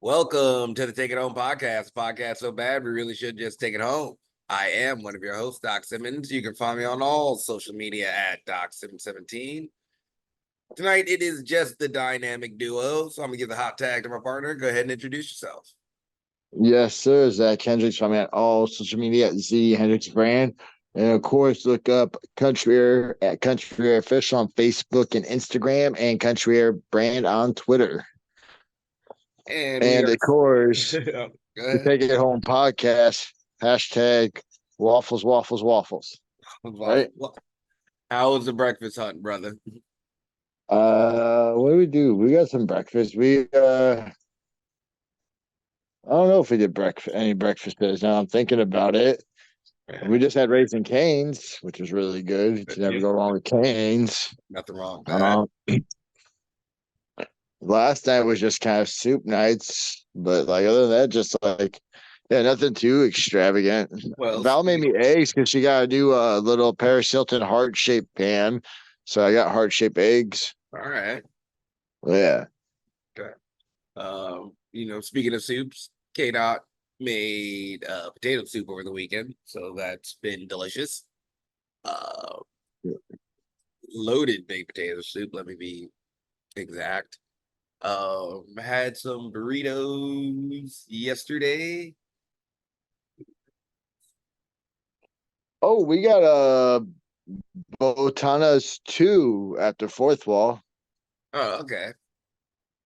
Welcome to the Take It Home podcast. Podcast so bad we really should just take it home. I am one of your hosts, Doc Simmons. You can find me on all social media at DocSim17. Tonight it is just the dynamic duo, so I'm gonna give the hot tag to my partner. Go ahead and introduce yourself. Yes, sir. Zach Hendricks. I'm at all social media at Z Hendricks Brand. And of course, look up Country Air at Country Air Official on Facebook and Instagram, and Country Air Brand on Twitter. And we And are of course, go the ahead. Take It Home podcast, hashtag waffles, waffles, waffles. Right? How was the breakfast hunt, brother? What do we do? We got some breakfast. I don't know if we did any breakfast bits. Now I'm thinking about it. We just had Raising Canes, which was really good. You can never go wrong with Canes. Nothing wrong with that. Last night was just kind of soup nights, but like other than that, just like nothing too extravagant. Well, Val made me eggs because she got to do a little Paris Hilton heart shaped pan, so I got heart shaped eggs. all right. Yeah. Okay. Speaking of soups, K Dot made potato soup over the weekend, so that's been delicious. Uh, Loaded baked potato soup. Let me be exact. Had some burritos yesterday. Oh, we got botanas too at the fourth wall. Oh, okay.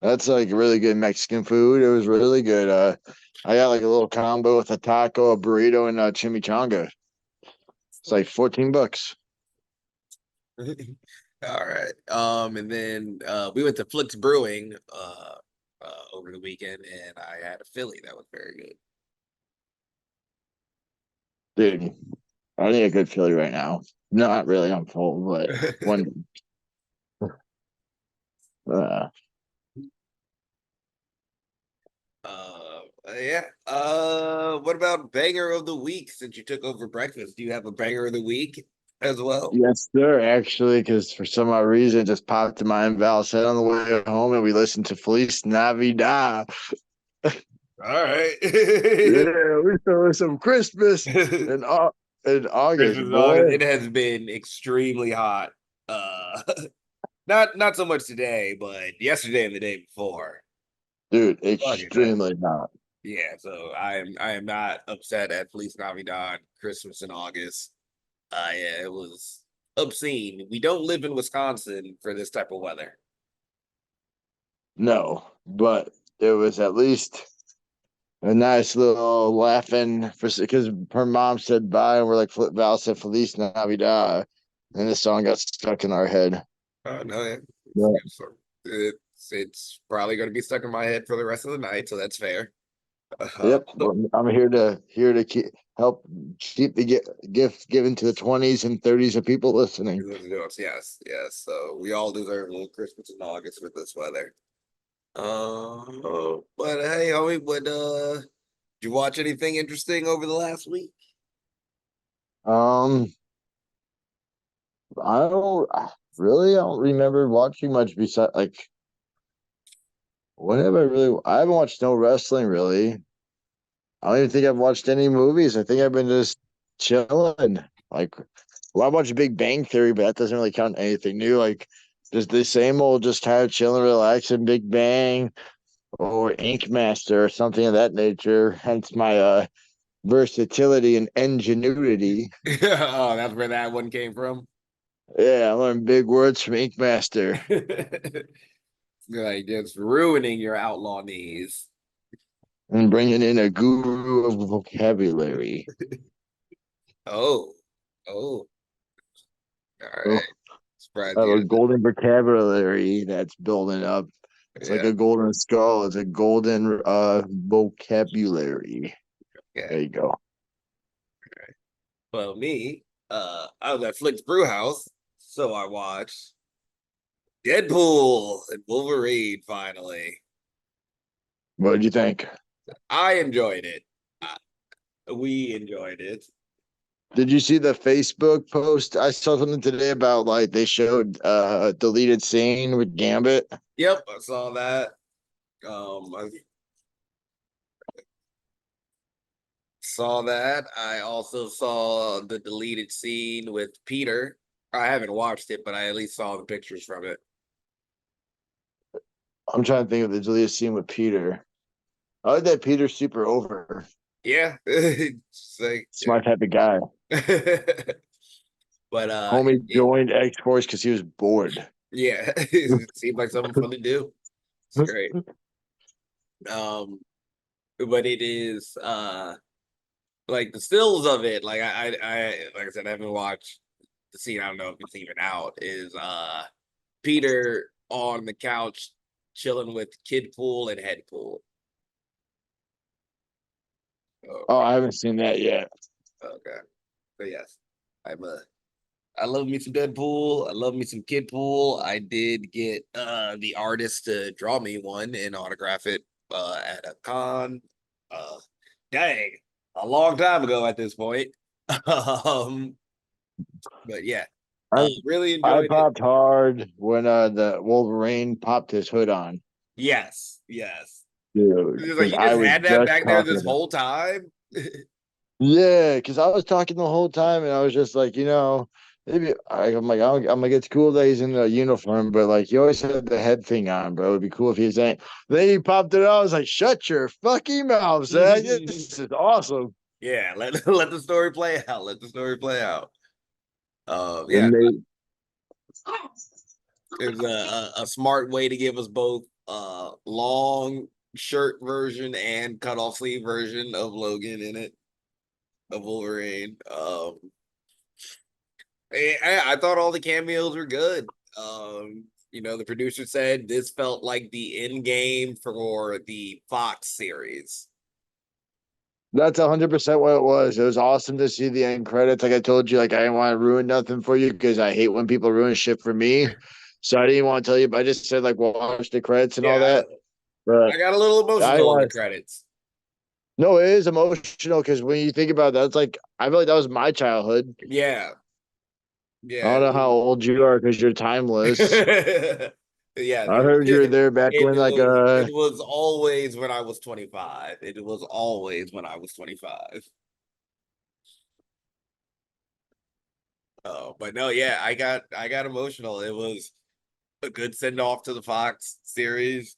That's like really good Mexican food. It was really good. I got like a little combo with a taco, a burrito, and a chimichanga. It's like $14. All right. And then we went to Flick's Brewing over the weekend, and I had a Philly that was very good. Dude, I need a good Philly right now. Not really, I'm full, but one. Uh, Yeah. What about banger of the week since you took over breakfast? Do you have a banger of the week as well? yes, sir. Actually, because for some odd reason, it just popped in my mind. Val said on the way home, and we listened to Feliz Navidad. All right. Yeah, we saw some Christmas Christmas in August, is boy. August. It has been extremely hot. Not so much today, but yesterday and the day before. Dude, Fuck it, man. extremely hot. Yeah, so I am not upset at Feliz Navidad, Christmas in August. Yeah, it was obscene. We don't live in Wisconsin for this type of weather. No, but it was at least a nice little laughing for because her mom said bye and we're like Val said Feliz Navidad, and the song got stuck in our head. Oh no, Yeah. it's probably going to be stuck in my head for the rest of the night, so that's fair. Yep, I'm here to help keep the gift given to the 20s and 30s of people listening. Yes, yes. So we all deserve a little Christmas in August with this weather. But hey, homie, did you watch anything interesting over the last week? Um, I don't remember watching much besides like when have I haven't watched no wrestling really. I don't even think I've watched any movies. I think I've been just chilling. Like, well, I watched Big Bang Theory, but that doesn't really count anything new. Like, just the same old, just kind of chilling, relaxing, Big Bang or Ink Master or something of that nature. Hence my versatility and ingenuity. Oh, that's where that one came from. Yeah, I learned big words from Ink Master Like just ruining your outlaw knees. and bringing in a guru of vocabulary. Oh, oh, all Oh, right. Surprised I have you a didn't. golden vocabulary that's building up. It's like Yeah. a golden skull. It's a golden vocabulary. There Okay. you go. Well, me, I was at Flick's Brew House, so I watched Deadpool and Wolverine finally. What did you think? I enjoyed it. We enjoyed it. Did you see the Facebook post? I saw something today about like they showed a deleted scene with Gambit. Yep, I saw that. Um, I, Saw that. I also saw the deleted scene with Peter. I haven't watched it, but I at least saw the pictures from it. I'm trying to think of the deleted scene with Peter. I like that Peter's super over. Yeah, it's like, Smart type of guy. but Homie joined X Force because he was bored. yeah, it seemed like something fun to do. It's great. Um, but it is like the stills of it. Like like I said, I haven't watched the scene. I don't know if it's even out. Is Peter on the couch chilling with Kid Pool and Head Pool. Oh, I haven't seen that yet. Okay. So yes, I'm a. I love me some Deadpool. I love me some Kid Pool. I did get the artist to draw me one and autograph it at a con. Uh dang, a long time ago at this point. um, but yeah, I really I enjoyed it. popped hard when the Wolverine popped his hood on, Yes, yes. dude. It's like Because you I just was had that just back there talking this about. whole time. Yeah, because I was talking the whole time, and I was just like, maybe I'm like, I'm like, it's cool that he's in a uniform, but like, he always had the head thing on, bro. It'd be cool if he was ain't. Then he popped it out. I was like, shut your fucking mouth, Zach. This is awesome. Yeah, let the story play out. Let the story play out. Yeah, And they, it was a smart way to give us both long shirt version and cut off sleeve version of Logan in it, of Wolverine. I thought all the cameos were good. The producer said this felt like the end game for the Fox series. that's 100% what it was. It was awesome to see the end credits. Like I told you, like I didn't want to ruin nothing for you because I hate when people ruin shit for me. So I didn't want to tell you, but I just said like watch the credits and all Yeah, that. But I got a little I emotional in the want credits. no, it is emotional because when you think about that, it's like I feel like that was my childhood. Yeah, I yeah. don't know how old you are because you're timeless. Yeah, I heard you were there back when it was always when I was 25. It was always when I was 25. Oh, but no, yeah, I got emotional. It was a good send off to the Fox series.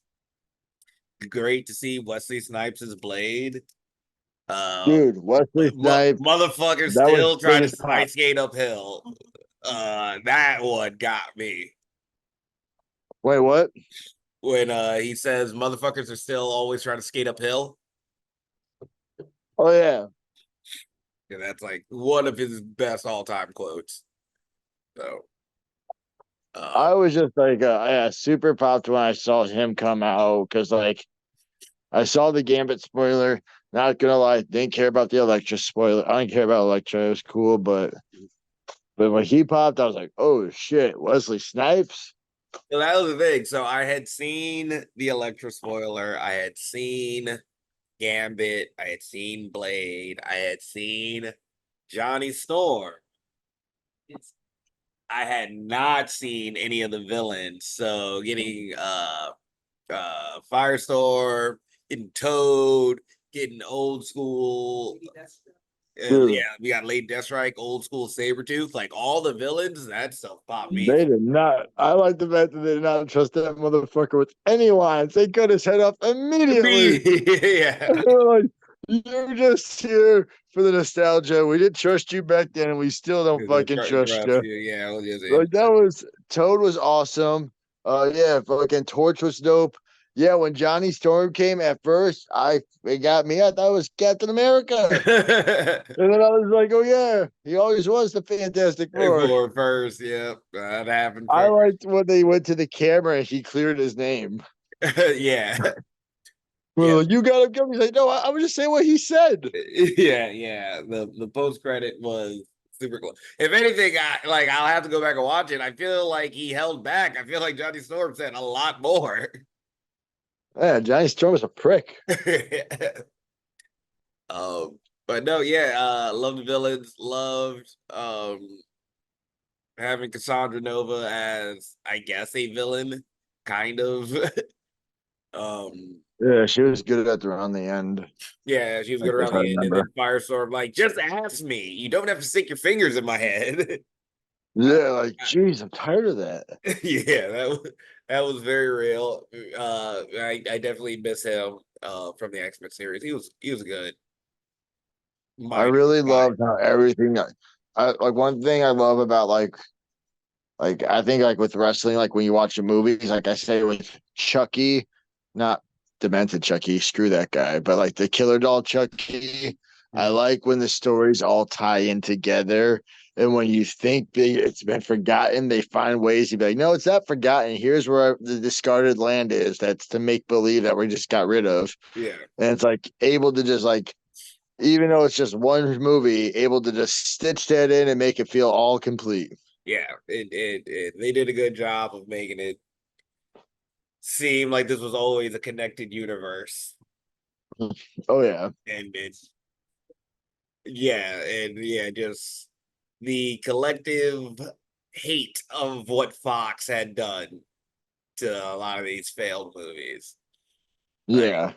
Great to see Wesley Snipes' Blade. Uh dude, Wesley Snipes. Motherfucker That was still trying to biggest pop. ice skate uphill. That one got me. Wait, what? When he says motherfuckers are still always trying to skate uphill. Oh yeah. Yeah, that's like one of his best all-time quotes. So, I um, was just like, yeah, super popped when I saw him come out because, like, I saw the Gambit spoiler. Not gonna lie, didn't care about the Electra spoiler. I didn't care about Electra. It was cool, but when he popped, I was like, oh shit, Wesley Snipes. so that was the thing. So I had seen the Electra spoiler. I had seen Gambit. I had seen Blade. I had seen Johnny Storm. I had not seen any of the villains. So getting Firestorm, getting Toad, getting old school. Yeah, Dude, we got Late Deathstrike, old school Sabretooth, like all the villains. That stuff popped me. they did not. I like the fact that they did not trust that motherfucker with any lines. They cut his head off immediately. Yeah. They were like, you're just here for the nostalgia. We didn't trust you back then, and we still don't fucking trust Drops you. you. Yeah, well, just Like that was Toad was awesome. Yeah, fucking Torch was dope. Yeah, when Johnny Storm came at first, it got me. I thought it was Captain America. And then I was like, oh yeah, he always was the Fantastic Four. for first, yeah, that happened I first. liked when they went to the camera and he cleared his name. Yeah, yeah, Well, like, you got him covered. He's like, no, I was just saying what he said. yeah. The post credit was super cool. If anything, I'll have to go back and watch it. I feel like he held back. I feel like Johnny Storm said a lot more. Yeah, Johnny Storm was a prick. But no, yeah, love the villains, loved having Cassandra Nova as I guess a villain, kind of. um Yeah, she was good at around the end. Yeah, she was good Like if around I the end, and then remember. Firestorm like, just ask me. You don't have to stick your fingers in my head. Yeah, like geez, I'm tired of that. Yeah, that was very real. I definitely miss him from the X-Men series. He was good. I Minor, really minor. loved how everything. I like one thing I love about like I think like with wrestling, like when you watch the movies, like I say with Chucky, not demented Chucky, screw that guy, but like the killer doll Chucky, I Mhm. like when the stories all tie in together. And when you think it's been forgotten, they find ways to be like, no, it's not forgotten. Here's where the discarded land is. That's to make believe that we just got rid of. Yeah, And it's like able to just like, even though it's just one movie, able to just stitch that in and make it feel all complete. yeah. They did a good job of making it seem like this was always a connected universe, Oh yeah. and it's yeah, just the collective hate of what Fox had done to a lot of these failed movies. Like,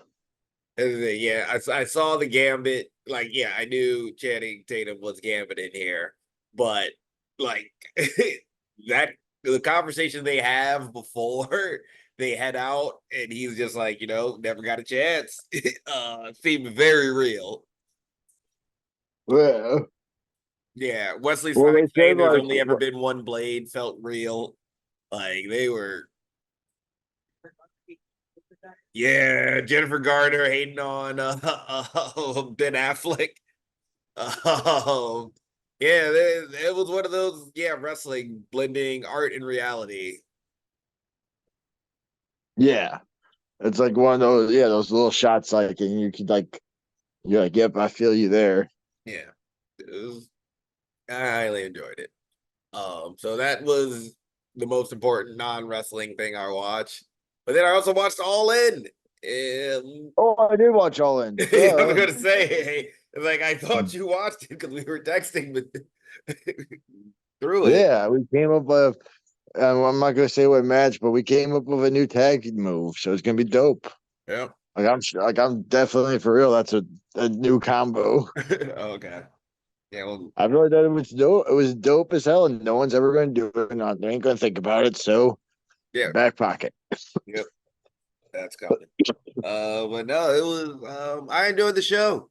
Yeah. yeah, I saw the Gambit. Like, yeah, I knew Channing Tatum was Gambit in here, but like that the conversation they have before they head out, and he's just like, never got a chance. Seemed very real. Yeah. Yeah, Wesley Well, Snipes they saying said there's like, only ever been one blade felt real. Like they were, yeah. Jennifer Garner hating on Ben Affleck. Um, yeah, it was one of those, yeah, wrestling blending art and reality. yeah, it's like one of those, yeah, those little shots, like, and you could like, you're like, yep, I feel you there. Yeah, I highly enjoyed it. So that was the most important non-wrestling thing I watched. But then I also watched All In. Oh, I did watch All In. I was gonna say, like, I thought you watched it because we were texting with through it. Yeah, we came up with. I'm not gonna say what match, but we came up with a new tag move, so it's gonna be dope. Yeah. Like I'm definitely for real. That's a new combo. Okay. Yeah. Well. I really thought it was dope. It was dope as hell, and no one's ever gonna do it. Not they ain't gonna think about it. So Yeah. back pocket. Yep. That's coming. But no, it was. I enjoyed the show.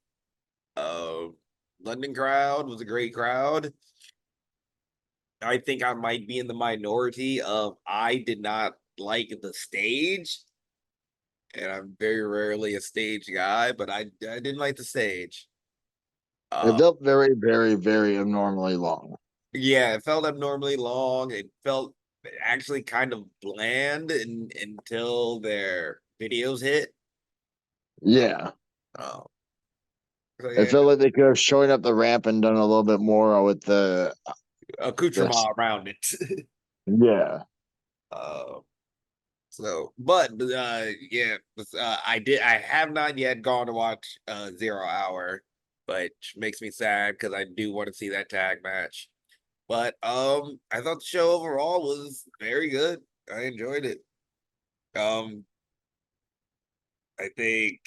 Um, London crowd was a great crowd. I think I might be in the minority of I did not like the stage, and I'm very rarely a stage guy, but I didn't like the stage. It Uh, felt very, very, very abnormally long. yeah, it felt abnormally long. It felt actually kind of bland until their videos hit. Yeah. Oh, so It yeah, felt like they could have showing up the ramp and done a little bit more with the accoutrement around it. yeah. uh, but yeah, I have not yet gone to watch 0 Hour, but makes me sad because I do want to see that tag match. But I thought the show overall was very good. I enjoyed it. Um, I think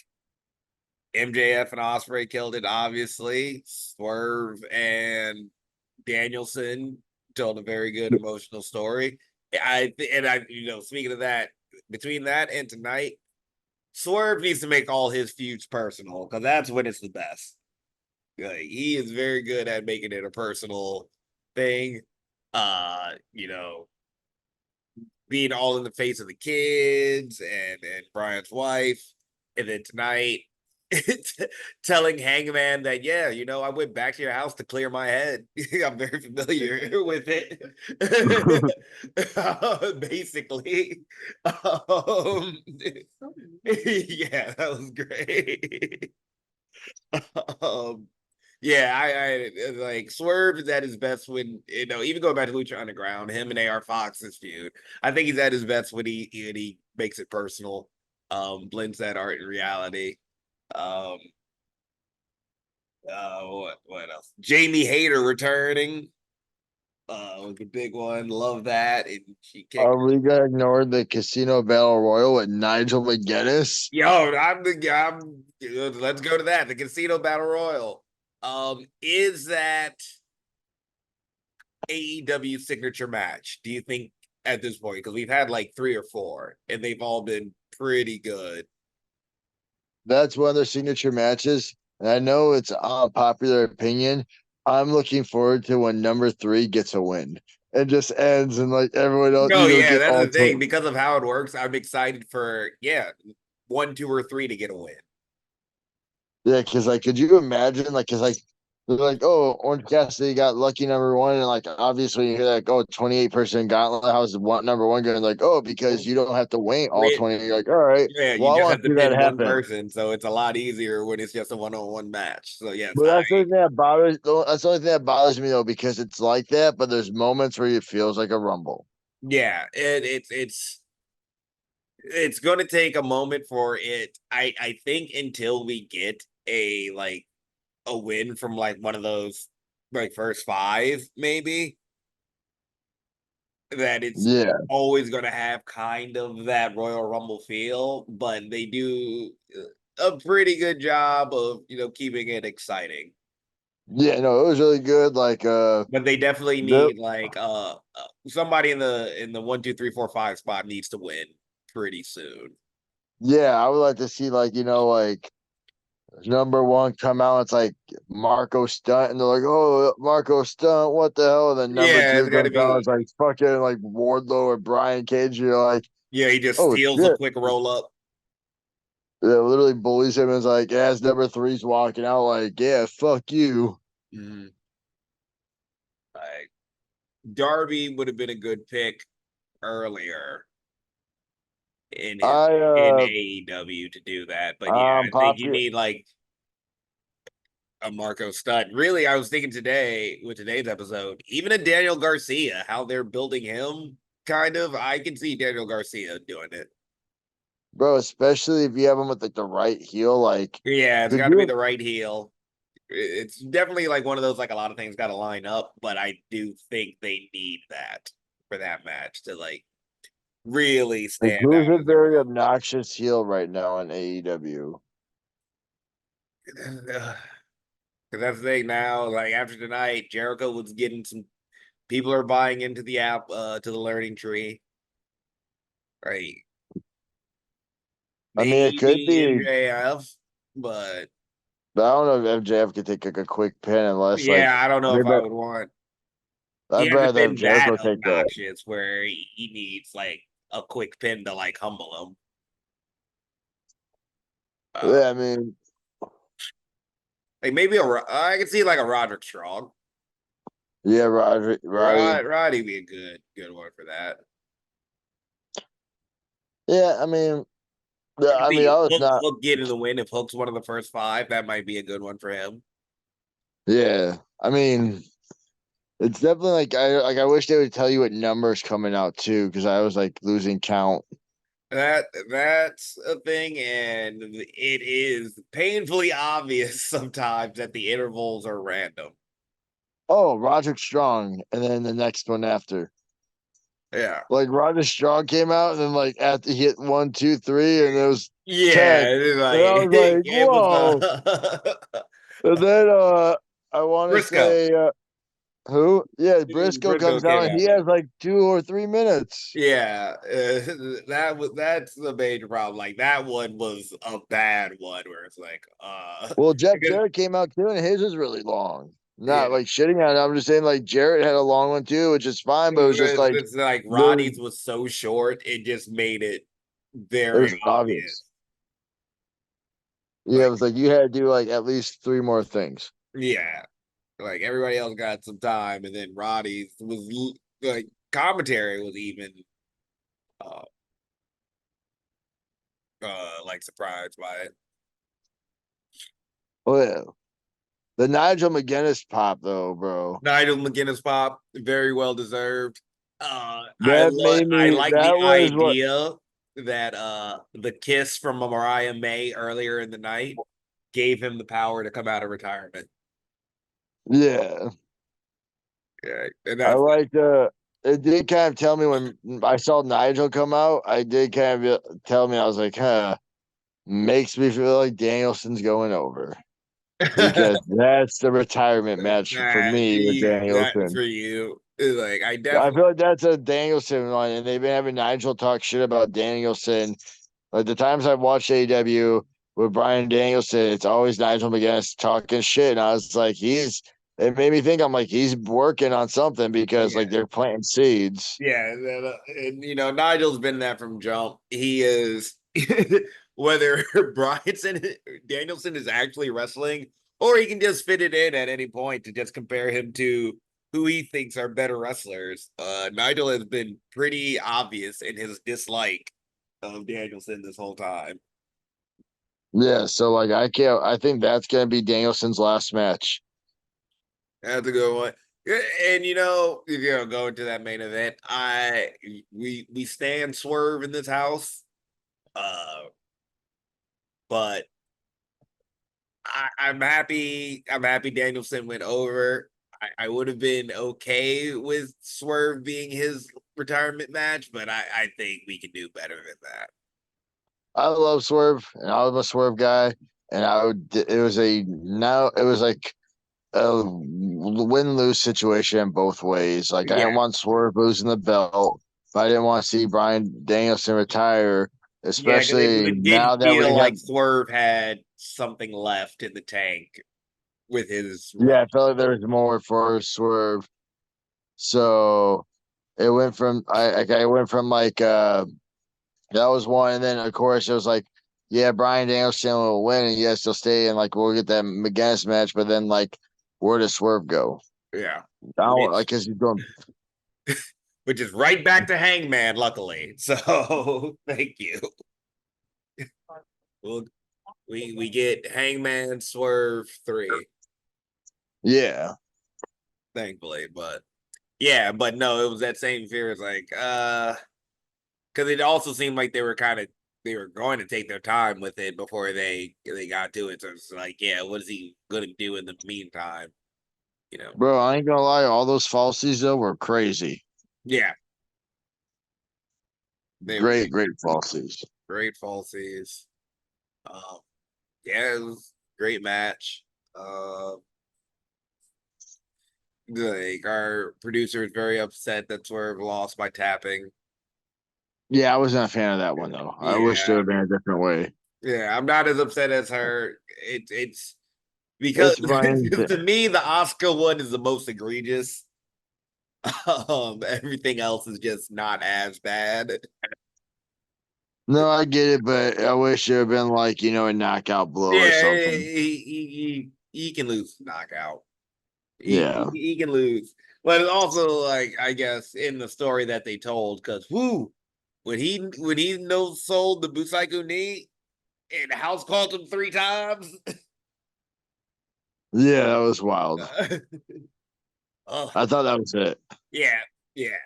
MJF and Osprey killed it. Obviously, Swerve and Danielson told a very good emotional story. Speaking of that, between that and tonight, Swerve needs to make all his feuds personal because that's when it's the best. Like, he is very good at making it a personal thing. You know, being all in the face of the kids and Brian's wife, and then tonight telling Hangman that, yeah, I went back to your house to clear my head. I'm very familiar with it. Basically, yeah, that was great. um, yeah, I like Swerve is at his best when even going back to Lucha Underground, him and AR Fox's feud. I think he's at his best when he makes it personal, blends that art and reality. Um, what else? Jamie Hayter returning. was the big one. Love that. And she kicked. Are we gonna ignore the Casino Battle Royal with Nigel McGuinness? Yo, let's go to that. The Casino Battle Royal. Is that AEW signature match? Do you think at this point? Because we've had like three or four, and they've all been pretty good. That's one of their signature matches. And I know it's popular opinion. I'm looking forward to when number three gets a win. It just ends and like everyone else, No, yeah, get that's all the thing. Because of how it works, I'm excited for one, two, or three to get a win. yeah, because like, could you imagine like, because like, they're like, oh, Orange Cassidy got lucky number one, and like, obviously you hear like, oh, 28% gauntlet. How's one number one going? Like, oh, because you don't have to wait all Wait, 20. You're like, all right, yeah, you well, I just want have to to see that pin one happen. person, so it's a lot easier when it's just a one-on-one match. So yes, But that's the only thing that bothers. That's the only thing that bothers me though, because it's like that. But there's moments where it feels like a rumble. yeah, it's going to take a moment for it. I think until we get a win from like one of those like first five, maybe that it's Yeah, always going to have kind of that Royal Rumble feel, but they do a pretty good job of keeping it exciting. yeah, no, it was really good. Like, But they definitely the need somebody in the 1, 2, 3, 4, 5 spot needs to win pretty soon. yeah, I would like to see like like number one come out. It's like Marco Stunt, and they're like, oh, Marco Stunt, what the hell? And then number Yeah, it's two got to comes out. It's be. like fucking like Wardlow or Brian Cage. You're like, Yeah, he just oh steals a shit. quick roll up. Yeah, literally bullies him and is like, as number three's walking out, like, yeah, fuck you. Mhm. Like Darby would have been a good pick earlier in his I in AEW to do that, but yeah, I think you popular. need like a Marco Stunt. Really, I was thinking today with today's episode, even a Daniel Garcia, how they're building him, kind of. I can see Daniel Garcia doing it. Bro, especially if you have him with like the right heel, like Yeah, it's could got to be you the right heel. It's definitely like one of those like a lot of things got to line up, but I do think they need that for that match to like really like stand who's a out as very obnoxious heel right now in AEW? everyone. Because that's the thing now. Like after tonight, Jericho was getting some. People are buying into the app, to the learning tree. Right? I mean, it could Maybe be, MJF, but but I don't know if MJF could take like a quick pin unless like yeah, I don't know if I maybe would want. He I'd hasn't rather have been that Jericho take that. obnoxious where he needs like a quick pin to like humble him. Uh, Yeah, I mean, like maybe I can see like a Roderick Strong. yeah, Roddy. Roddy be a good one for that. Yeah, I mean, I yeah, can I mean, see I was not. Hook getting the win if Hook's one of the first five. That might be a good one for him. Yeah, I mean, it's definitely like I wish they would tell you what numbers coming out too, because I was like losing count. That's a thing, and it is painfully obvious sometimes that the intervals are random. Oh, Roderick Strong, and then the next one after. Yeah. Like Roderick Strong came out, and then like after he hit 1, 2, 3, and it was 10. Yeah, it's And I was like like, it was whoa. And then I want to Briscoe. say who? Yeah, Briscoe Briscoe comes out came and he out has there. like 2 or 3 minutes. Yeah, that's the major problem. Like that one was a bad one where it's like, Well, Jeff because Jarrett came out too, and his is really long. Not yeah, like shitting on it. I'm just saying like Jarrett had a long one too, which is fine, but it was just like it's like there's Roddy's was so short, it just made it it was very obvious. obvious. Yeah, it Like, was like you had to do like at least three more things. yeah, like everybody else got some time, and then Roddy's was like commentary was even uh like surprised by it. Oh yeah. The Nigel McGuinness pop though, bro. Nigel McGuinness pop, very well deserved. That made I me like the that was what idea that the kiss from Mariah May earlier in the night gave him the power to come out of retirement. yeah. Yeah, and I that's like it did kind of tell me when I saw Nigel come out, I did kind of tell me I was like, huh, makes me feel like Danielson's going over because that's the retirement match for me with that Danielson. for you. Like I I definitely feel like that's a Danielson one, and they've been having Nigel talk shit about Danielson. Like the times I've watched AEW with Brian Danielson, it's always Nigel McGuinness talking shit. And I was like, it made me think I'm like, he's working on something because yeah. like they're planting seeds. Yeah, and Nigel's been that from jump. He is whether Bryson Danielson is actually wrestling, or he can just fit it in at any point to just compare him to who he thinks are better wrestlers. Nigel has been pretty obvious in his dislike of Danielson this whole time. Yeah, so like I think that's gonna be Danielson's last match. That's a good one. Yeah, and if you go into that main event, we stand Swerve in this house. Uh, but I'm happy. I'm happy Danielson went over. I would have been okay with Swerve being his retirement match, but I think we can do better than that. I love Swerve, and I'm a Swerve guy, and I would. It was a now. It was like a win lose situation both ways. Like I Yeah, didn't want Swerve losing the belt, but I didn't want to see Brian Danielson retire, yeah, because especially it did now that feel we have. like Swerve had something left in the tank with his run. Yeah, I felt like there was more for Swerve, so it went from I went from like that was one, and then of course it was like yeah, Brian Danielson will win, and yes, he'll stay, and like we'll get that McGinnis match, but then like where does Swerve go? Yeah, I don't like which because he's going. which is right back to Hangman, luckily. So thank you. Well, we get Hangman Swerve 3, Yeah. thankfully, but yeah, but no, it was that same fear. It's like, because it also seemed like they were going to take their time with it before they got to it. So it's like, yeah, what is he gonna do in the meantime? You know? Bro, I ain't gonna lie, all those falsies though were crazy. Yeah, they were Great, great falsies. great falsies. Um, yeah, it was a great match. Like our producer is very upset that Swerve lost by tapping. Yeah, I wasn't a fan of that one though. I wish there Yeah, had been a different way. yeah, I'm not as upset as her. It's because It's Brian. to me the Oscar one is the most egregious. Everything else is just not as bad. No, I get it, but I wish there had been like, a knockout blow or Yeah, something. he can lose knockout. Yeah. He can lose, but it's also like I guess in the story that they told because whoo, when he no sold the Busaiku knee and House called him 3 times. Yeah, that was wild. Oh I thought that was it. yeah, yeah,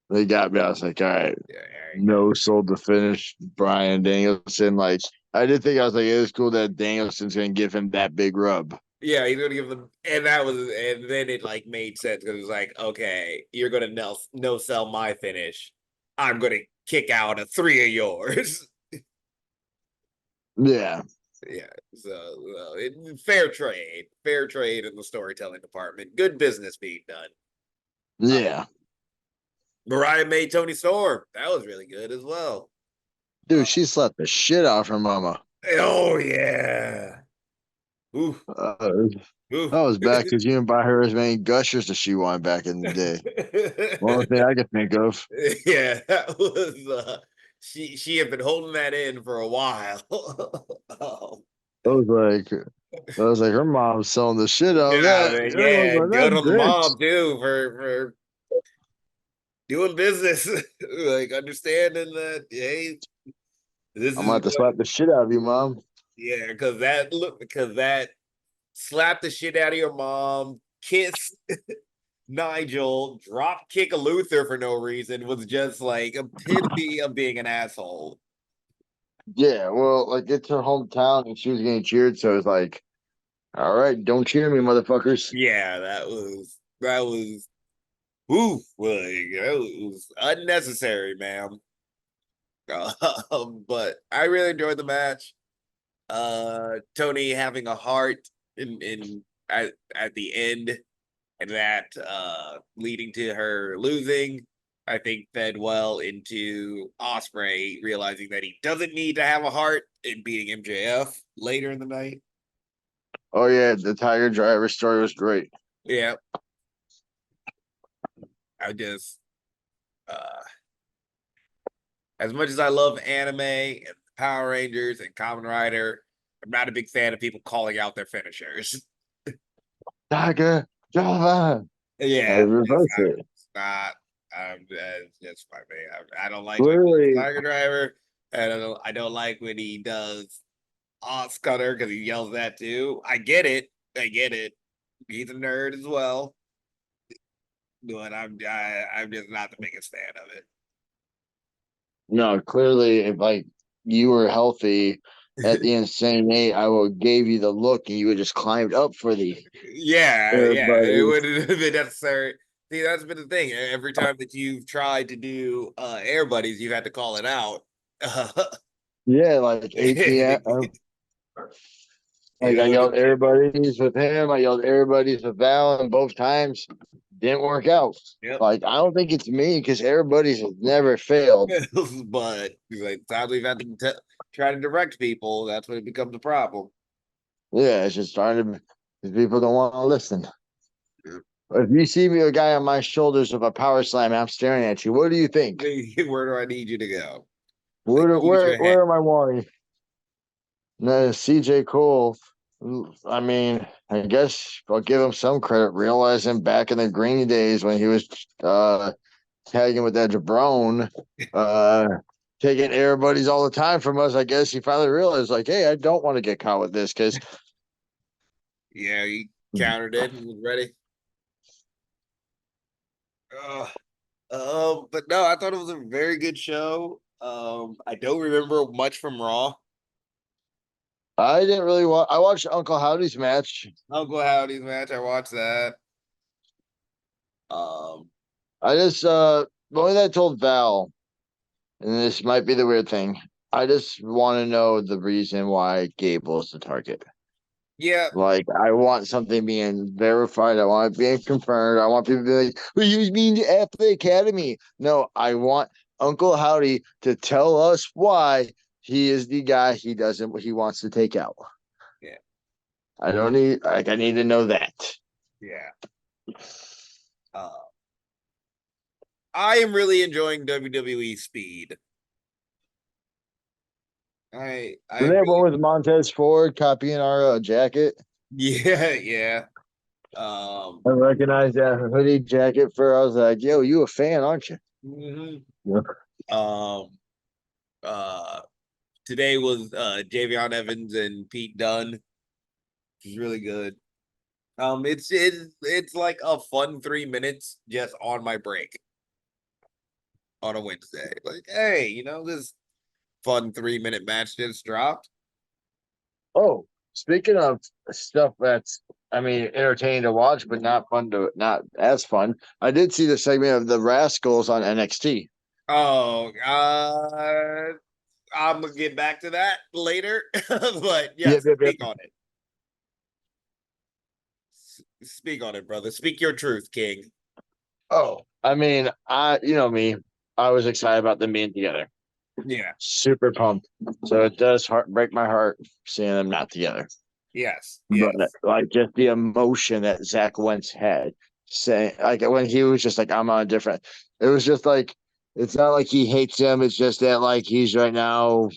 They got me. I was like, all right, yeah. no sold to finish Brian Danielson. Like, I did think I was like, it was cool that Danielson's gonna give him that big rub. Yeah, he's gonna give them, and that was, and then it like made sense because it was like, okay, you're gonna no sell my finish. I'm gonna kick out a 3 of yours. Yeah. Yeah, so fair trade in the storytelling department. Good business being done. Uh, Yeah. Mariah made Tony Storm. That was really good as well. Dude, she slapped the shit out of her mama. Oh yeah. Oof, Uh, oof. I was back because you didn't buy her as many gushers as she wanted back in the day. Only thing I could think of. Yeah, that was she had been holding that in for a while. Oh, I was like, her mom's selling the shit out of yeah, that. man, I was yeah, like, good that on the bitch. mom too for doing business, like understanding that hey, this I'm gonna is have to what slap the shit out of you, mom. yeah, because that slap the shit out of your mom, kiss Nigel, drop kick a Luther for no reason was just like epitome of being an asshole. Yeah, well, like it's her hometown and she was getting cheered, so it's like, all right, don't cheer me, motherfuckers. Yeah, that was Ooh, well, it was unnecessary, ma'am. But I really enjoyed the match. Tony having a heart in at the end, and that leading to her losing, I think fed well into Osprey realizing that he doesn't need to have a heart in beating MJF later in the night. Oh yeah, the Tiger Driver story was great. Yeah, I just uh as much as I love anime and Power Rangers and Kamen Rider, I'm not a big fan of people calling out their finishers. Tiger Driver. I Yeah, reverse it. it's not. That's my thing. I don't like when Literally, Tiger Driver, and I don't like when he does Scudder because he yells that too. I get it. I get it. He's a nerd as well, but I'm just not the biggest fan of no, clearly, if like you were healthy at it. the Insane Eight, I would gave you the look, and you would just climbed up for the Yeah, it everybody. wouldn't have been necessary. See, that's been the thing. Every time that you've tried to do Air Buddies, you've had to call it out. Yeah, like 8 p.m. You Like I know, yelled everybody's with him. I yelled everybody's with Val, and both times didn't work out. yep. Like I don't think it's me because everybody's has never failed. But like, times we've had to try to direct people, that's when it becomes a problem. Yeah, it's just starting to because people don't want to listen. Yeah. If you see me a guy on my shoulders with a power slam, I'm staring at you. What do you think? Where do I need you to go? Where Like, do- use where your head. where am I wanting? No, CJ Cole. I mean, I guess I'll give him some credit, realizing back in the green days when he was tagging with that jabron, uh, taking air buddies all the time from us. I guess he finally realized, like, hey, I don't want to get caught with this because Yeah, he countered it and was ready. Uh, but no, I thought it was a very good show. I don't remember much from Raw. I didn't really want. I watched Uncle Howdy's match. Uncle Howdy's match, I watched that. Um, I just the only thing I told Val, and this might be the weird thing. I just want to know the reason why Gable's the target. yeah, Like, I want something being verified. I want it being confirmed. I want people to be like, well, you mean F the Academy? No, I want Uncle Howdy to tell us why he is the guy he wants to take out. yeah, I don't need, like, I need to know that. yeah. Uh, I am really enjoying WWE Speed. I Then they have really, one with Montez Ford copying our jacket. yeah, yeah. Um, I recognize that hoodie jacket for, I was like, yo, you a fan, aren't you? mhm. Yeah. um, uh, Today was Javion Evans and Pete Dunne, which is really good. It's like a fun 3 minutes just on my break on a Wednesday. Like, hey, this fun 3 minute match just dropped. Oh, speaking of stuff that's, I mean, entertaining to watch, but not as fun. I did see the segment of the Rascals on NXT. Oh, I'm gonna get back to that later, but Yep, yes, yep, yep. speak on it. Speak on it, brother. Speak your truth, King. Oh, I mean, you know me, I was excited about them being together. Yeah. Super pumped. So it does break my heart seeing them not together. Yes. But Yes. like just the emotion that Zach Wentz had, saying like when he was just like, I'm on a different. It was just like it's not like he hates him. It's just that like he's right now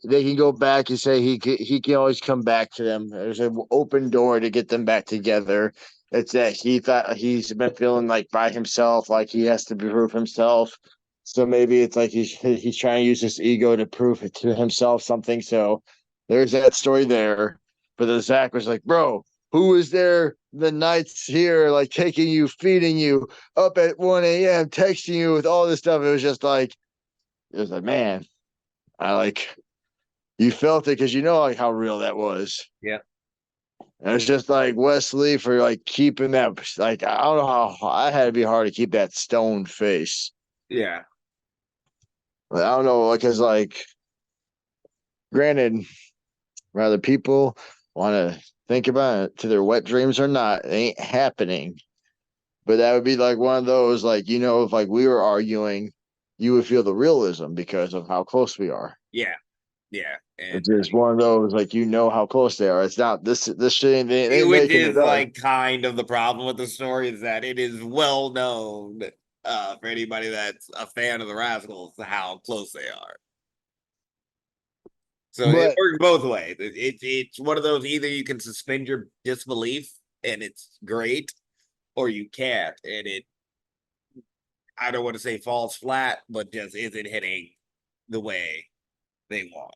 they can go back and say he can always come back to them. There's an open door to get them back together. It's that he thought he's been feeling like by himself, like he has to prove himself. So maybe it's like he's trying to use his ego to prove it to himself something. So there's that story there. But the Zach was like, bro, who was there the nights here, like taking you, feeding you up at 1 a.m., texting you with all this stuff? It was like, man, I like you felt it because you know like how real that was. Yeah. And it's just like Wesley for like keeping that like I don't know how I had to be hard to keep that stone face. Yeah. I don't know, because like granted, whether people want to think about it to their wet dreams or not, it ain't happening. But that would be like one of those, like, if like we were arguing, you would feel the realism because of how close we are. Yeah. Yeah. And It's just one of those, like, how close they are. It's not this shit they ain't which making is it up. like kind of the problem with the story is that it is well known for anybody that's a fan of the Rascals how close they are. So it But works both ways. It's one of those either you can suspend your disbelief and it's great, or you can't, and it I don't want to say falls flat, but just isn't hitting the way they want.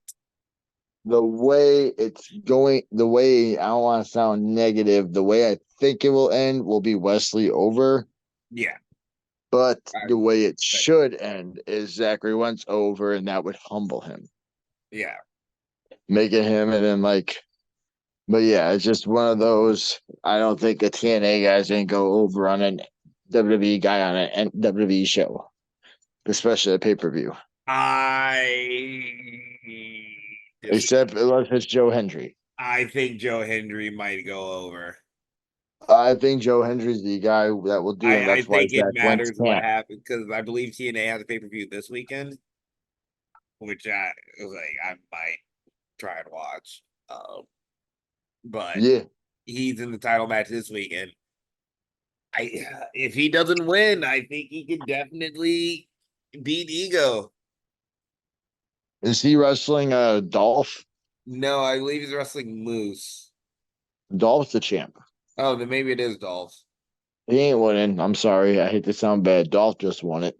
the way it's going, the way I don't want to sound negative, the way I think it will end will be Wesley over. Yeah, But I, the way it should end is Zachary Wentz over, and that would humble him, yeah, making him, and then like, but yeah, it's just one of those. I don't think a TNA guy's gonna go over on an WWE guy on a WWE show, especially a pay per view, I except unless it's Joe Hendry. I think Joe Hendry might go over. I think Joe Hendry's the guy that will do, and I that's why think it Zach Wentz matters what can't. happens because I believe TNA has a pay per view this weekend, which I was like I might try and watch. But Yeah, he's in the title match this weekend. I if he doesn't win, I think he could definitely beat Ego. is he wrestling Dolph? No, I believe he's wrestling Moose. Dolph's the champ. Oh, then maybe it is Dolph. He ain't winning. I'm sorry. I hate to sound bad. Dolph just won it.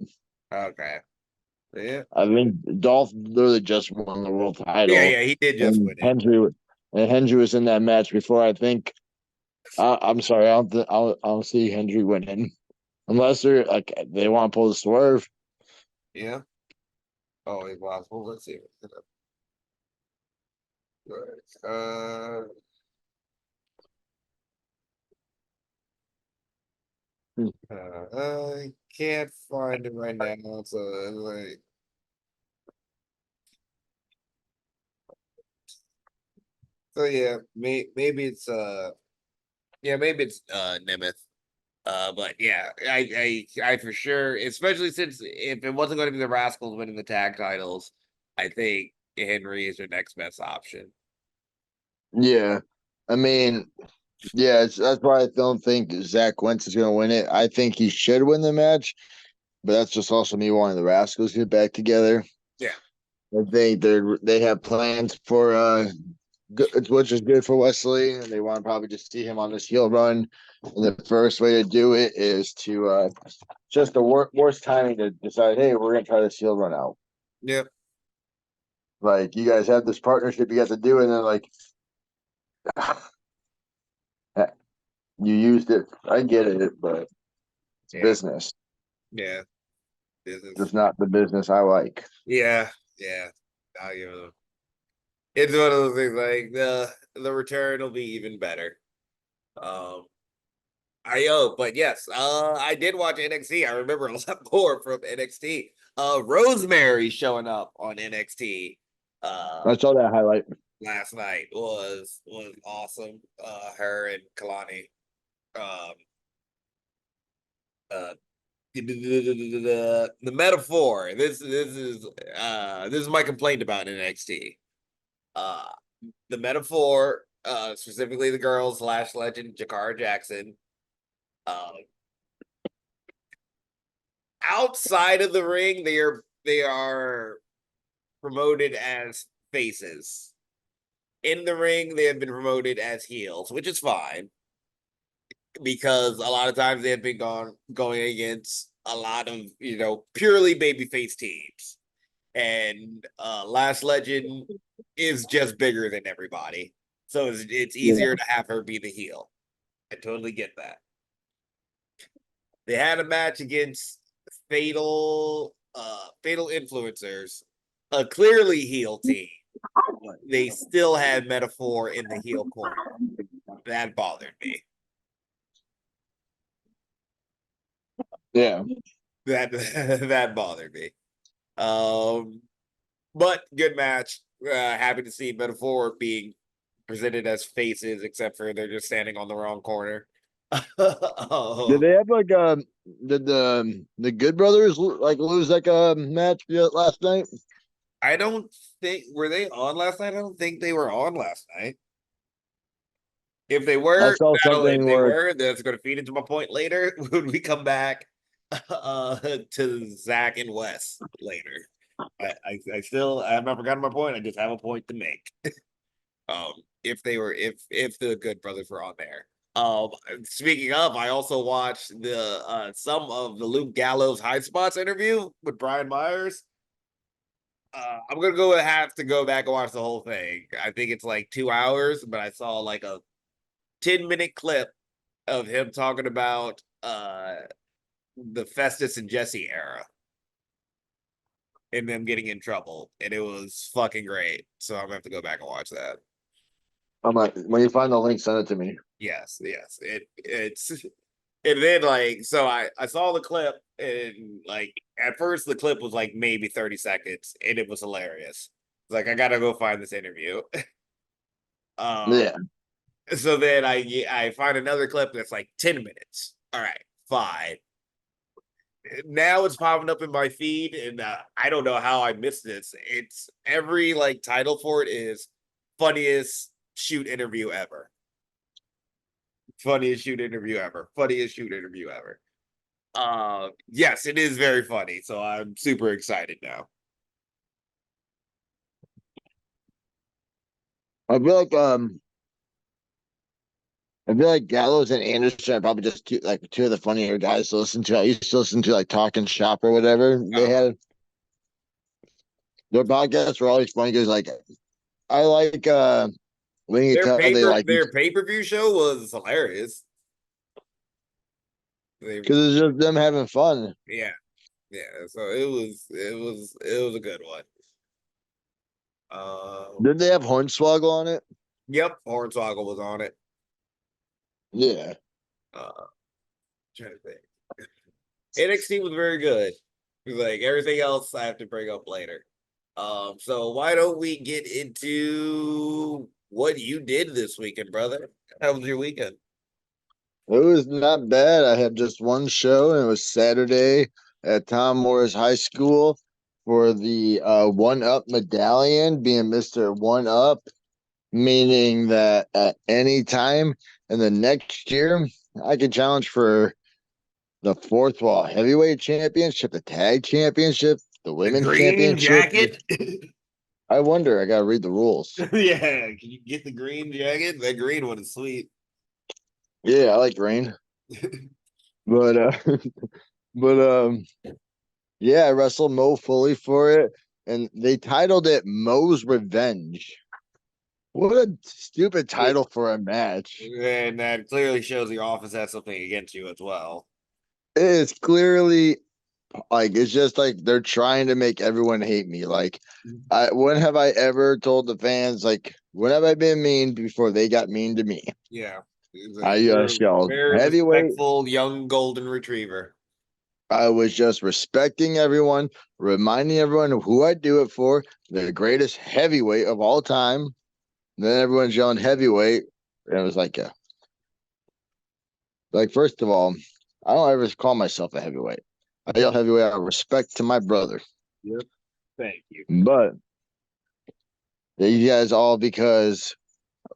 Okay. Yeah. I think Dolph literally just won the world Yeah, title, yeah, he did just and win it. Hendry was in that match before. I think. I'm sorry. I don't see Hendry winning unless they're like they want to pull the swerve. Yeah. Oh, it was. Well, let's see. Uh, I can't find it right now. So like, so yeah, maybe it's yeah, maybe it's Nemeth. But yeah, I for sure, especially since if it wasn't going to be the Rascals winning the tag titles, I think Henry is their next best option. Yeah, I mean, yeah, that's why I don't think Zach Wentz is going to win it. I think he should win the match, but that's just also me wanting the Rascals to get back together. Yeah, I think they have plans for good, which is good for Wesley, and they want to probably just see him on this heel run. And the first way to do it is to just the worst timing to decide, hey, we're gonna try this heel run out. yep, Like you guys have this partnership you got to do, and then like you used it. I get it, but it's yeah, business. yeah. This is Just not the business I like. yeah, yeah. I'll give it. It's one of those things like the return will be even better. Um, I hope, but yes, I did watch NXT. I remember a lot more from NXT. Rosemary showing up on NXT. I saw that highlight. Last night was awesome. Her and Kalani. Um, uh, the metaphor. This is my complaint about NXT. Uh, the metaphor, specifically the girls slash legend Jakara Jackson. Uh, outside of the ring, they are promoted as faces. In the ring, they have been promoted as heels, which is fine because a lot of times they have been going against a lot of purely babyface teams, and Last Legend is just bigger than everybody, so it's Yeah. easier to have her be the heel. I totally get that. They had a match against fatal influencers, a clearly heel team. They still had metaphor in the heel corner. That bothered me. Yeah. That that bothered me. Um, but good match. Happy to see Metaphor being presented as faces, except for they're just standing on the wrong corner. Did Oh, they have like did the Good Brothers like lose like a match last night? I don't think were they on last night. I don't think they were on last night. If they I were, saw that'll if something they where were, that's going to feed into my point later when we come back to Zach and Wes later. I still I have not forgotten my point. I just have a point to make. Um, if they were if the Good Brothers were on there. Speaking of, I also watched the some of the Luke Gallows High Spots interview with Brian Myers. I'm gonna go have to go back and watch the whole thing. I think it's like 2 hours, but I saw like a 10-minute clip of him talking about the Festus and Jesse era and them getting in trouble, and it was fucking great. So I'm gonna have to go back and watch that. I'm like, when you find the link, send it to me. Yes, yes. It's and then like so I saw the clip and like at first the clip was like maybe 30 seconds and it was hilarious. Like I gotta go find this interview. um Yeah. so then I find another clip that's like 10 minutes. All right, fine. Now it's popping up in my feed and I don't know how I missed this. It's every like title for it is funniest shoot interview ever. Funniest shoot interview ever. Funniest shoot interview ever. Yes, it is very funny. So I'm super excited now. I feel like I feel like Gallows and Anderson are probably just two of the funnier guys to listen to. I used to listen to like Talking Shop or whatever they Uh, had. Their podcasts were always funny because like I like when you tell they like their pay-per-view show was hilarious. They because it's just them having fun. yeah, yeah. So it was a good one. Did they have Hornswoggle on it? Yep, Hornswoggle was on it. Yeah. Uh trying to think. NXT was very good. Like everything else I have to bring up later. So why don't we get into what you did this weekend, brother? How was your weekend? It was not bad. I had just one show, and it was Saturday at Tom Morris High School for the One Up medallion, being Mr. One Up, meaning that at any time in the next year, I can challenge for the fourth wall heavyweight championship, the tag championship, the The women's green championship. jacket? I wonder, I gotta read the rules. Yeah, can you get the green jacket? That green one is sweet. Yeah, I like green. But but yeah, I wrestled Mo Fully for it, and they titled it Mo's Revenge. What a stupid title for a match. And that clearly shows the office has something against you as well. It is clearly like it's just like they're trying to make everyone hate me. Like, when have I ever told the fans like when have I been mean before they got mean to me? Yeah. He's like, I you're just a yelled very heavyweight. respectful young golden retriever. I was just respecting everyone, reminding everyone of who I do it for, the greatest heavyweight of all time. And then everyone's yelling heavyweight, and it was like first of all, I don't ever call myself a heavyweight. I yell heavyweight out of respect to my brother. Yep. Thank you. But you guys all because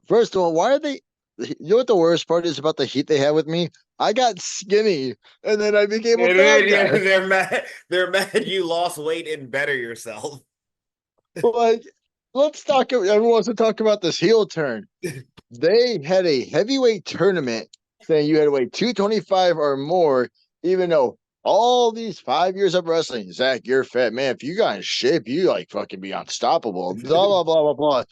first of all, why are they? You know what the worst part is about the heat they had with me? I got skinny, and then I became a And bad then, yeah, guy. they're mad. They're mad you lost weight and better yourself. Like, let's talk. Everyone wants to talk about this heel turn. They had a heavyweight tournament saying you had to weigh 225 or more, even though all these 5 years of wrestling, Zach, you're a fat man. If you got in shape, you like fucking be unstoppable. Blah blah blah blah blah.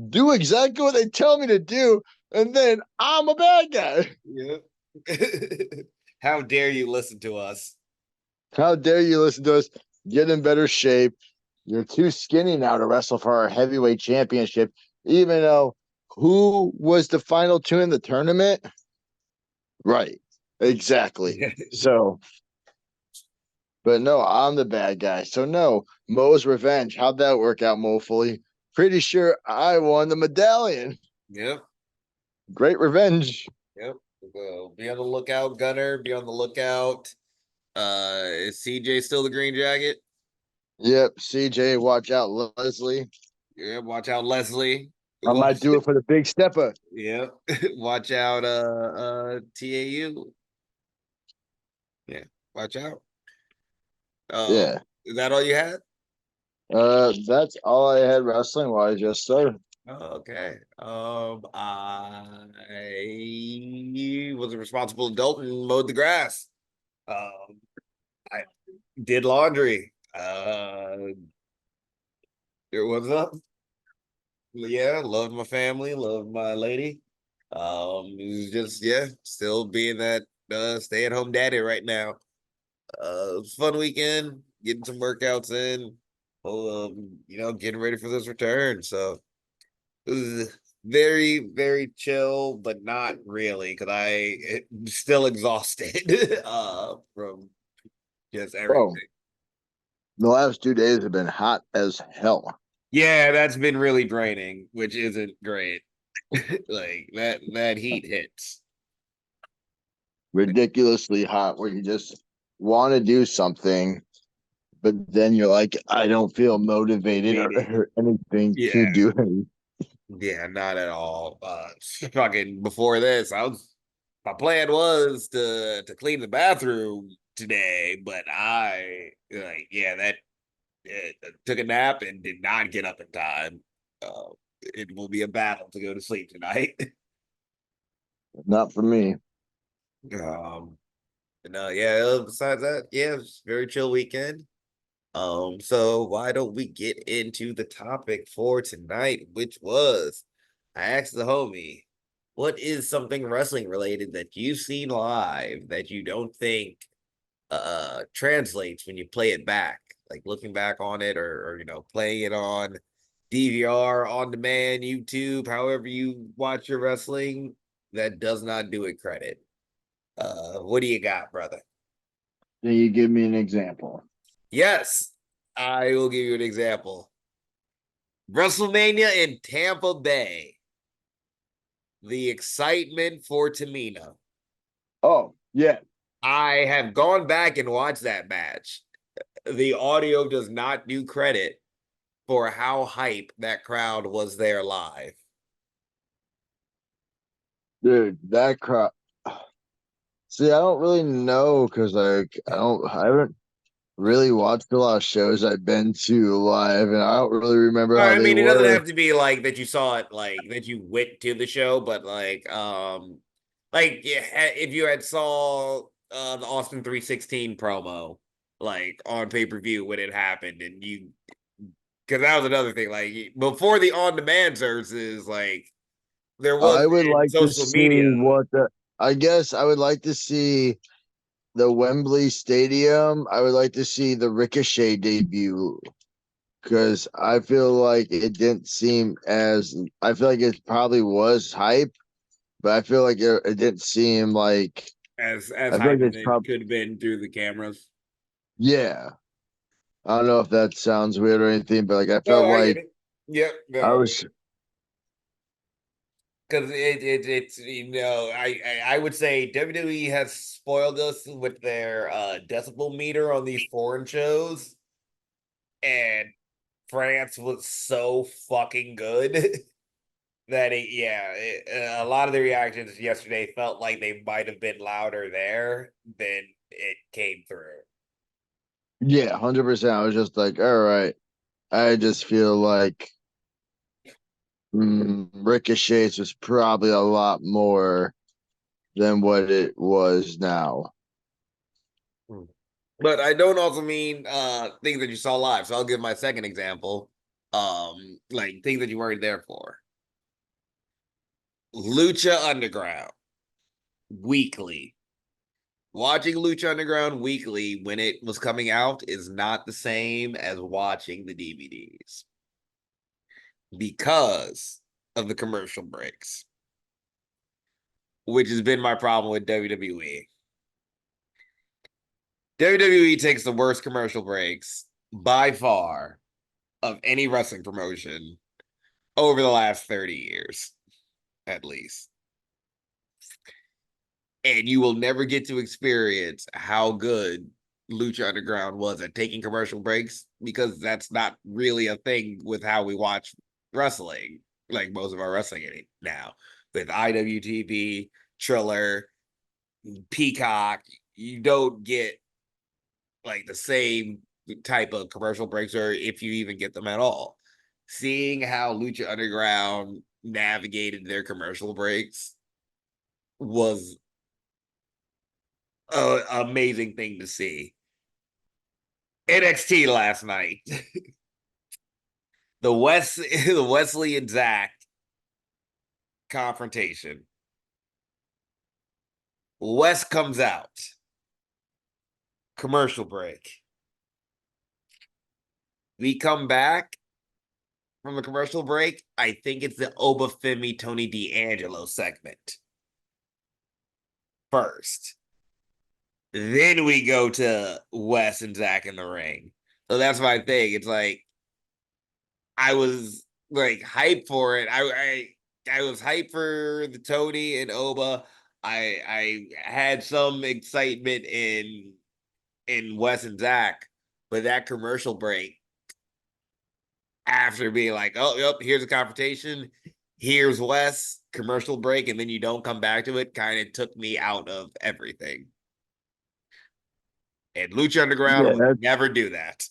Do exactly what they tell me to do, and then I'm a bad guy. Yep. How dare you listen to us? How dare you listen to us? Get in better shape. You're too skinny now to wrestle for our heavyweight championship, even though who was the final two in the tournament? Right. Exactly. Yeah. So, but no, I'm the bad guy. So no, Mo's revenge. How'd that work out, Mo Fully? Pretty sure I won the medallion. Yep. Great revenge. Yep. Well, be on the lookout, Gunner. Be on the lookout. Is CJ still the green jacket? Yep. CJ, watch out, Leslie. Yeah, watch out, Leslie. I might Watch do it for the big stepper. yep. Watch out, TAU. Yeah, watch out. Yeah. Is that all you had? That's all I had wrestling wise, yes, sir. Oh, okay. I was a responsible adult and mowed the grass. I did laundry. What's up? Yeah, loved my family, loved my lady. It was just still being that stay-at-home daddy right now. Fun weekend, getting some workouts in. Getting ready for this return. So it was very, very chill, but not really, because I'm still exhausted from just Bro, everything. the last 2 days have been hot as hell. Yeah, that's been really draining, which isn't great. Like that heat hits. Ridiculously hot where you just want to do something, but then you're like, I don't feel motivated Maybe. or anything to Yeah. do it. Yeah, not at all. Fucking before this, my plan was to clean the bathroom today, but I that took a nap and did not get up in time. It will be a battle to go to sleep tonight. Not for me. um, no, yeah. Besides that, yeah, it was a very chill weekend. So why don't we get into the topic for tonight, which was I asked the homie, what is something wrestling related that you've seen live that you don't think translates when you play it back? Like looking back on it or playing it on DVR, on demand, YouTube, however you watch your wrestling, that does not do it credit. What do you got, brother? Can you give me an example? Yes, I will give you an example. WrestleMania in Tampa Bay. The excitement for Tamina. Oh, yeah. I have gone back and watched that match. The audio does not do credit for how hype that crowd was there live. Dude, that crowd. See, I don't really know because I haven't really watched a lot of shows I've been to live, and I don't really remember how I they mean, it doesn't were. have to be like that you saw it, like that you went to the show, but like yeah, if you had saw the Austin 316 promo like on pay-per-view when it happened, and you because that was another thing. Like before the on-demand services, like there was I would in like to social media see what the. I guess I would like to see the Wembley Stadium. I would like to see the Ricochet debut because I feel like it didn't seem as. I feel like it probably was hype, but I feel like it didn't seem like. as I feel like hype as it's it probably could have been through the cameras. yeah. I don't know if that sounds weird or anything, but like I No, felt I get like it. Yep, I no, was. because it's I would say WWE has spoiled us with their decibel meter on these foreign shows, and France was so fucking good that a lot of the reactions yesterday felt like they might have been louder there than it came through. Yeah, 100%. I was just like, all right. I just feel like Ricochet's was probably a lot more than what it was now. Hmm. But I don't also mean things that you saw live. So I'll give my second example. Like things that you weren't there for. Lucha Underground weekly. Watching Lucha Underground weekly when it was coming out is not the same as watching the DVDs. Because of the commercial breaks, which has been my problem with WWE. WWE takes the worst commercial breaks by far of any wrestling promotion over the last 30 years, at least. And you will never get to experience how good Lucha Underground was at taking commercial breaks because that's not really a thing with how we watch wrestling, like most of our wrestling now. With IWTV, Triller, Peacock, you don't get like the same type of commercial breaks, or if you even get them at all. Seeing how Lucha Underground navigated their commercial breaks was an amazing thing to see. NXT last night, the Wesley and Zach confrontation. Wes comes out, commercial break. We come back from the commercial break. I think it's the Obafemi Tony D'Angelo segment first. Then we go to Wes and Zach in the ring. So that's my thing. It's like I was like hyped for it. I was hyped for the Tony and Oba. I had some excitement in Wes and Zach, but that commercial break after being like, oh, yep, here's a confrontation, here's Wes, commercial break, and then you don't come back to it, kind of took me out of everything. And Lucha Underground Yeah, would never do that.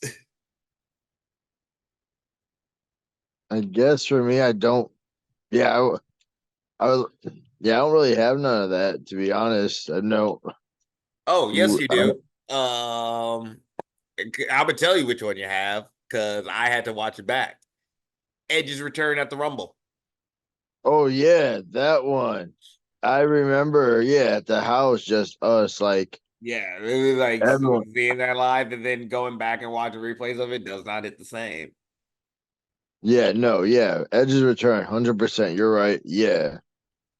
I guess for me, I don't. Yeah, yeah, I don't really have none of that to be honest. I know. Oh, yes, you do. I'm gonna tell you which one you have because I had to watch it back. Edge's return at the Rumble. Oh yeah, that one. I remember. Yeah, at the house, just us, like Yeah, it was like everyone. seeing that live and then going back and watching replays of it does not hit the same. Yeah, no, yeah. Edge's return, 100%. You're right. Yeah,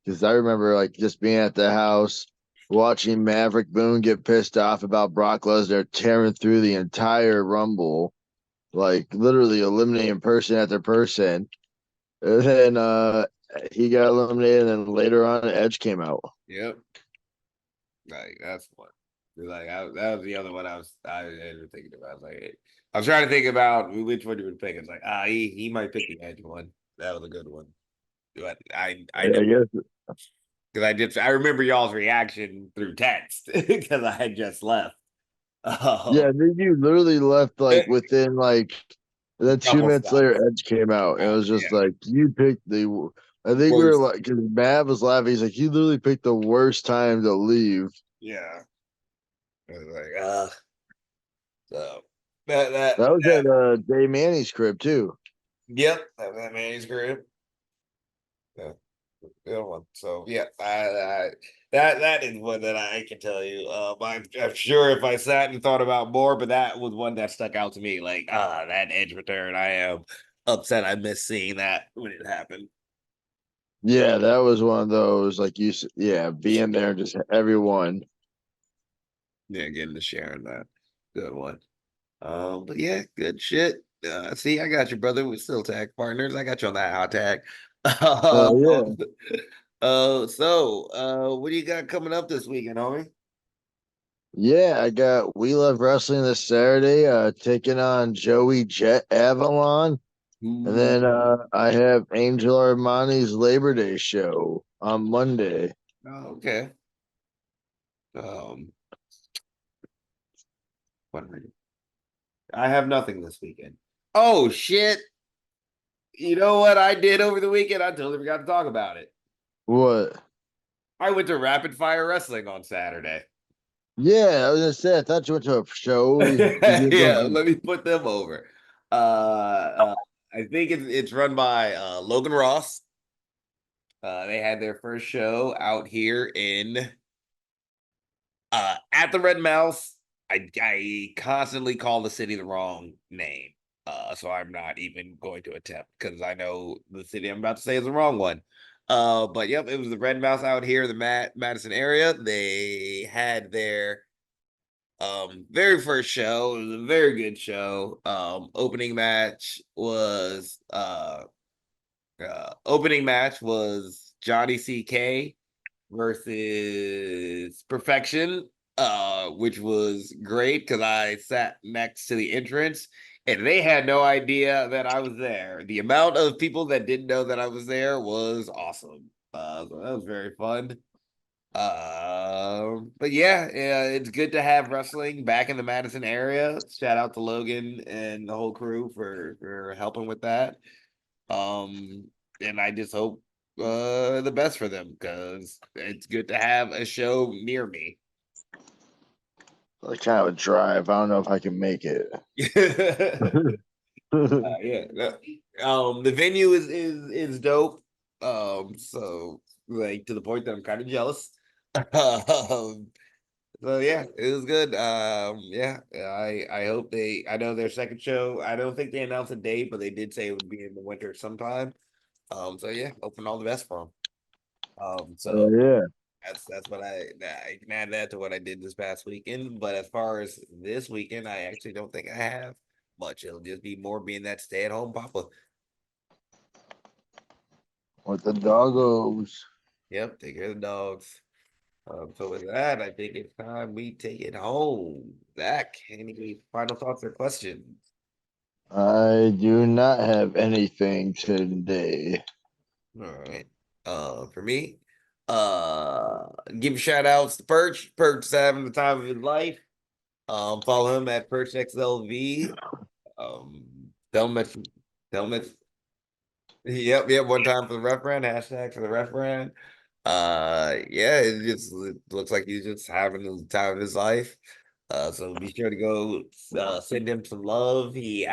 because I remember like just being at the house, watching Maverick Boone get pissed off about Brock Lesnar tearing through the entire Rumble, like literally eliminating person after person. And then he got eliminated, and then later on, Edge came out. Yep, like that's one. That was the other one I was thinking about. I was like, I was trying to think about which one you would pick. It's like he might pick the Edge one. That was a good one. But I I know guess. because I remember y'all's reaction through text because I had just left. Yeah, then you literally left like A within like, and then two couple minutes stops. later, Edge came out, and it was just Yeah, like you picked the. I think we were worst. like, because Matt was laughing. He's like, you literally picked the worst time to leave. Yeah, I was like so that that That was that. at Dave Manny's crib too. Yep, that manuscript. Yeah, good one. So yeah, that is one that I can tell you. I'm sure if I sat and thought about more, but that was one that stuck out to me. Like that Edge return. I am upset. I missed seeing that when it happened. Yeah, that was one of those like yeah, being there, just everyone. Yeah, getting to sharing that. Good one. But yeah, good shit. See, I got you, brother. We're still tag partners. I got you on that hot tag. Yeah, What do you got coming up this weekend, homie? yeah. I got We Love Wrestling this Saturday, taking on Joey Jet Avalon. And then Ooh. I have Angel Armani's Labor Day show on Monday. Oh, okay. Um, what am I have nothing this weekend. Oh shit! You know what I did over the weekend? I totally forgot to talk about it. What? I went to Rapid Fire Wrestling on Saturday. Yeah, I was gonna say I thought you went to a show. Did you go? Yeah, let me put them over. I think it's run by Logan Ross. They had their first show out here in at the Red Mouse. I constantly call the city the wrong name. So I'm not even going to attempt because I know the city I'm about to say is the wrong one. But yep, it was the Red Mouse out here, the Madison area. They had their very first show. It was a very good show. Opening match was Johnny CK versus Perfection, which was great because I sat next to the entrance and they had no idea that I was there. The amount of people that didn't know that I was there was awesome. So that was very fun. But yeah, it's good to have wrestling back in the Madison area. Shout out to Logan and the whole crew for helping with that. Um, and I just hope the best for them because it's good to have a show near me. Like kind of a drive. I don't know if I can make it. Yeah. The venue is dope. So like to the point that I'm kind of jealous. Um, so yeah, it was good. Yeah, I hope they. I know their second show. I don't think they announced a date, but they did say it would be in the winter sometime. So yeah, hoping all the best for them. Oh So yeah. that's what I can add that to what I did this past weekend. But as far as this weekend, I actually don't think I have much. It'll just be more being that stay at home papa. With the doggos. Yep, take care of the dogs. So with that, I think it's time we take it home. Zach, any final thoughts or questions? I do not have anything today. All right. For me, give shout outs to Perch. Perch is having the time of his life. Follow him at Perch XLV. Tell him that, tell him that, yep, one time for the referend, hashtag for the referend. Yeah, it looks like he's just having the time of his life. So be sure to go send him some love. He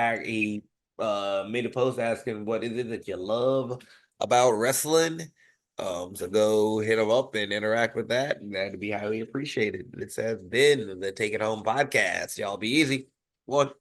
made a post asking what is it that you love about wrestling. So go hit him up and interact with that, and that'd be highly appreciated. This has been the Take It Home podcast. Y'all be easy. One.